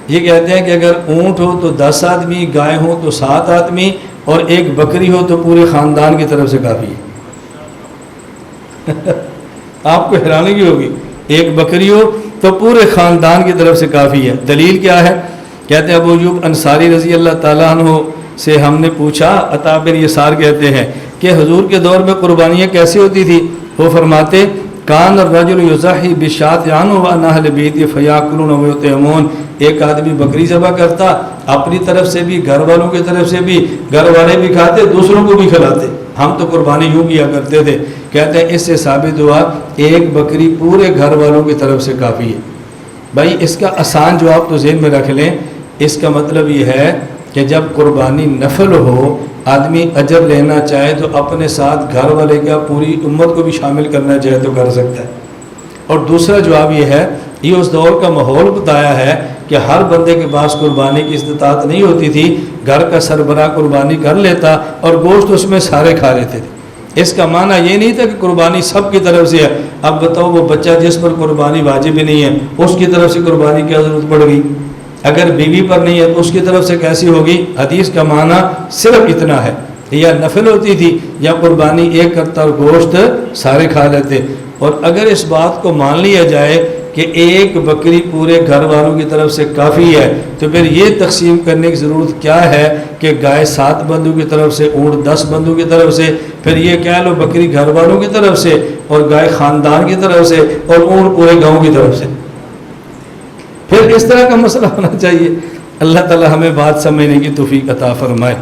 یہ کہتے ہیں کہ اگر اونٹ ہو تو 10 آدمی، گائے ہو تو 7 آدمی، اور ایک بکری ہو تو پورے خاندان کی طرف سے کافی ہے۔ آپ کو حیرانی کی ہوگی، ایک بکری ہو تو پورے خاندان کی طرف سے کافی ہے۔ دلیل کیا ہے؟ کہتے ہیں ابو ایوب انصاری رضی اللہ تعالیٰ عنہ سے ہم نے پوچھا، عطا بن یسار کہتے ہیں کہ حضور کے دور میں قربانیاں کیسی ہوتی تھی؟ وہ فرماتے کان الرجل یضحی بشاۃ عنہ وانا اہل بیت فیاکلون ویطعمون، ایک آدمی بکری ذبح کرتا، اپنی طرف سے بھی، گھر والوں کی طرف سے بھی، گھر والے بھی کھاتے، دوسروں کو بھی کھلاتے۔ ہم تو قربانی یوں کیا کرتے تھے۔ کہتے ہیں اس سے ثابت ہوا ایک بکری پورے گھر والوں کی طرف سے کافی ہے۔ بھائی اس کا آسان جواب تو ذہن میں رکھ لیں، اس کا مطلب یہ ہے کہ جب قربانی نفل ہو، آدمی اجر لینا چاہے تو اپنے ساتھ گھر والے کا پوری امت کو بھی شامل کرنا چاہے تو کر سکتا ہے۔ اور دوسرا جواب یہ ہے، یہ اس دور کا ماحول بتایا ہے کہ ہر بندے کے پاس قربانی کی استطاعت نہیں ہوتی تھی، گھر کا سربراہ قربانی کر لیتا اور گوشت اس میں سارے کھا لیتے تھے۔ اس کا معنی یہ نہیں تھا کہ قربانی سب کی طرف سے ہے۔ اب بتاؤ وہ بچہ جس پر قربانی واجب ہی نہیں ہے، اس کی طرف سے قربانی کیا ضرورت پڑ گئی؟ اگر بیوی پر نہیں ہے تو اس کی طرف سے کیسی ہوگی؟ حدیث کا معنی صرف اتنا ہے، یا نفل ہوتی تھی یا قربانی ایک کرتا اور گوشت سارے کھا لیتے۔ اور اگر اس بات کو مان لیا جائے کہ ایک بکری پورے گھر والوں کی طرف سے کافی ہے، تو پھر یہ تقسیم کرنے کی ضرورت کیا ہے کہ گائے 7 بندوں کی طرف سے، اونٹ 10 بندوں کی طرف سے، پھر یہ کہہ لو بکری گھر والوں کی طرف سے اور گائے خاندان کی طرف سے اور اونٹ پورے گاؤں کی طرف سے۔ پھر اس طرح کا مسئلہ ہونا چاہیے۔ اللہ تعالی ہمیں بات سمجھنے کی توفیق عطا فرمائے۔